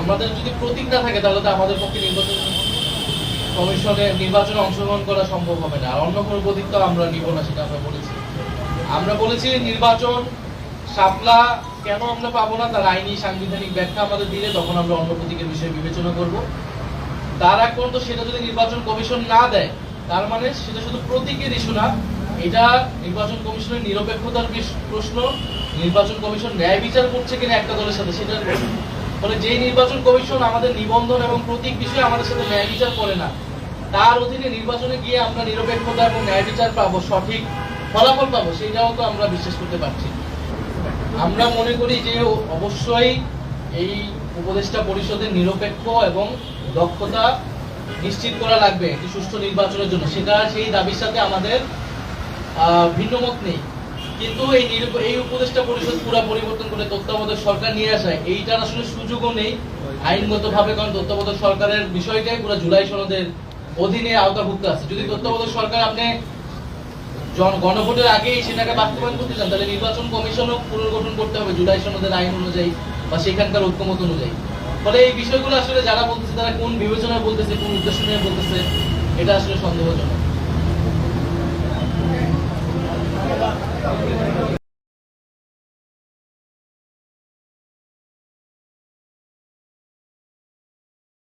আমাদের যদি প্রতীক না থাকে তাহলে তো আমাদের পক্ষে নির্বাচনে অংশগ্রহণ করা সম্ভব হবে না। আর অন্য কোনো প্রতীক তো আমরা নিব না, সেটা আমরা বলেছি নির্বাচন শাপলা কেন আমরা পাবো না তার আইনি সাংবিধানিক ব্যাখ্যা আমাদের দিলে তখন আমরা অন্য প্রতীকের বিষয়ে বিবেচনা করব। তার আগ পর্যন্ত সেটা যদি নির্বাচন কমিশন না দেয় তার মানে সেটা শুধু প্রতীকের ইস্যু না, এটা নির্বাচন কমিশনের নিরপেক্ষতার প্রশ্ন, নির্বাচন কমিশন ন্যায় বিচার করছে কিনা একটা দলের সাথে সেটার প্রশ্ন। ফলে যেই নির্বাচন কমিশন আমাদের নিবন্ধন এবং প্রতীক বিষয়ে আমাদের সাথে ন্যায় বিচার করে না, তার অধীনে নির্বাচনে গিয়ে আমরা নিরপেক্ষতা এবং ন্যায় বিচার পাবো, সঠিক ফলাফল পাবো, সেটাও তো আমরা বিশ্বাস করতে পারছি। আমরা মনে করি যে অবশ্যই এই উপদেষ্টা পরিষদের নিরপেক্ষ এবং দক্ষতা নিশ্চিত করা লাগবে একটি সুষ্ঠু নির্বাচনের জন্য, সেটা সেই দাবির সাথে আমাদের ভিন্নমত নেই। কিন্তু এই উপদেষ্টা পরিষদ পুরো পরিবর্তন করে তত্ত্বাবধায়ক সরকার নিয়ে আসায় এইটার আসলে সুযোগও নেই আইনগতভাবে, কারণ তত্ত্বাবধায়ক সরকারের বিষয়টাই পুরো জুলাই সনদের অধীনে আওতাভুক্ত আছে। যদি তত্ত্বাবধায়ক সরকার আপনি গণভোটের আগেই সেটাকে বাস্তবায়ন করতে চান তাহলে নির্বাচন কমিশনও পুনর্গঠন করতে হবে জুলাই সনদের আইন অনুযায়ী বা সেখানকার ঐক্যমত অনুযায়ী। ফলে এই বিষয়গুলো আসলে যারা বলতেছে তারা কোন বিবেচনায় বলতেছে, কোন উদ্দেশ্য নিয়ে বলতেছে, এটা আসলে সন্দেহজনক।